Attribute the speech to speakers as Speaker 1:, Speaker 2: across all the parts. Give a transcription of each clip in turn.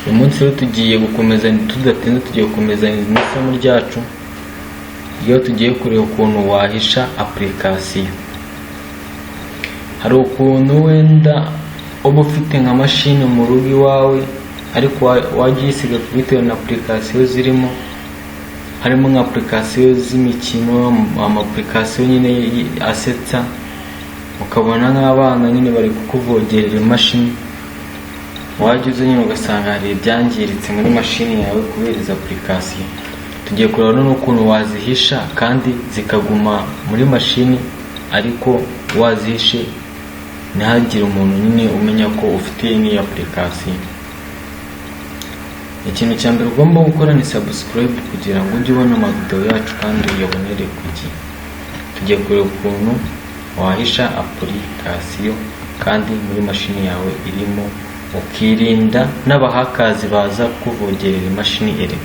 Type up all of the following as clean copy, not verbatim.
Speaker 1: uyu munsi rero tugiye gukomeza tudatinze, tugiye gukomeza isomo ryacu iyo tugiye kureba ukuntu wahisha application. Hari ukuntu wenda uba ufite nka mashini mu rugo iwawe ariko wagiye isiga bitewe na application zirimo, harimo nka application z'imikino, ama application nyine asetsa, ukabona nk'abana nyine bari kukuvogerera imashini, wagize nyine ugasanga hari ibyangiritse muri mashini yawe kubera izo application. Tugiye kureba n'ukuntu wazihisha kandi zikaguma muri mashini ariko wazihishe ntihagire umuntu nyine umenya ko ufite iyi application. Ikintu cya mbere ugomba gukora ni subscribe kugira ngo ujye ubona amavideo yacu kandi uyabonere ku gihe. Tugiye kureba ukuntu wahisha application kandi muri mashini yawe irimo, ukirinda n'abahakazi baza kuvogerera imashini ere.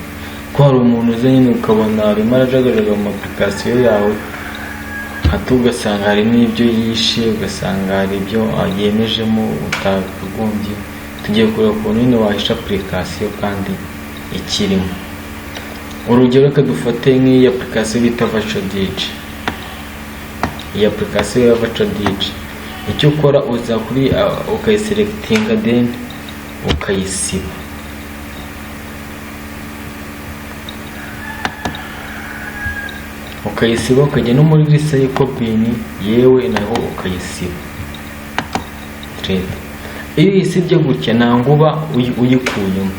Speaker 1: Ko hari umuntu uze nyine ukabona arimo arajagajaga mu application yawe, ugasanga hari n'ibyo yishe, ugasanga hari ibyo yemejemo utagombye. Tugiye kureba ukuntu nyine wahisha application kandi ikirimo. Urugero reka dufate nk'iyi application bita Virtual DJ. Iyi application ya Virtual DJ, icyo ukora uza kuri ukayiselectinga then ukayisiba. Ukayisiba ukajya no muri recycle bin yewe naho ukayisiba. Iyo yisibye gutya ntabwo uba uyikuyemo,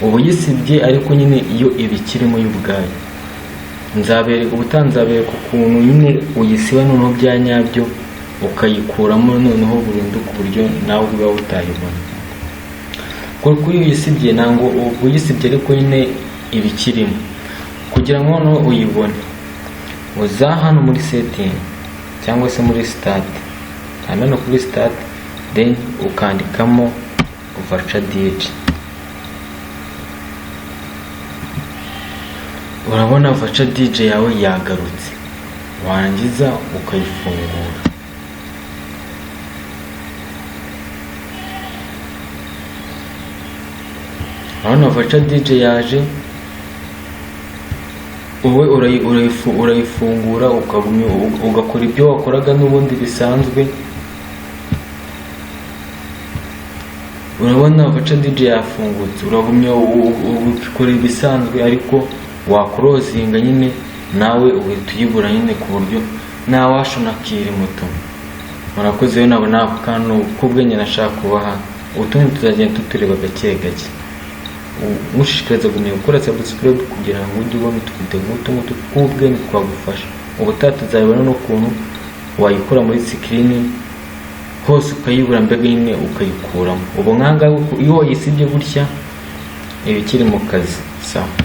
Speaker 1: ubu yisibye ariko nyine iyo ibikirimo y'ubwayo. Nzabereka ukuntu nyine uyisiba noneho bya nyabyo ukayikuramo noneho burundu ku buryo nawe ubwawe utayibona. Kuko iyo yisibye ntabwo uyisibye ariko nyine ibikirimo. Kugira ngo noneho uyibone uza hano muri setting cyangwa se muri start, hano kuri start then ukandikamo Virtual DJ. Urabona Virtual DJ yawe yagarutse, warangiza ukayifungura. Urabona Virtual DJ yaje, wowe urayifungura ugakora ibyo wakoraga n'ubundi bisanzwe. Urabona Virtual DJ yafungutse, urabumye ukora ibisanzwe ariko wakorozinga nyine nawe uhita uyibura nyine ku buryo ntawashona kiri muto. Murakoze rero nabo kano kubwenge nashaka kubaha, utundi tuzagenda tutureba gake gake. Mushishikariza gukora subscribe kugira ngo ujye ubona utwite nk'utu kubwenge twagufasha. Ubutaha tuzabona n'ukuntu wayikora muri screen hose ukayibura mbega nyine ukayikuramo. Ubu nkanga iyo wayisibye gutya ibikiri mu kazi. Sawa.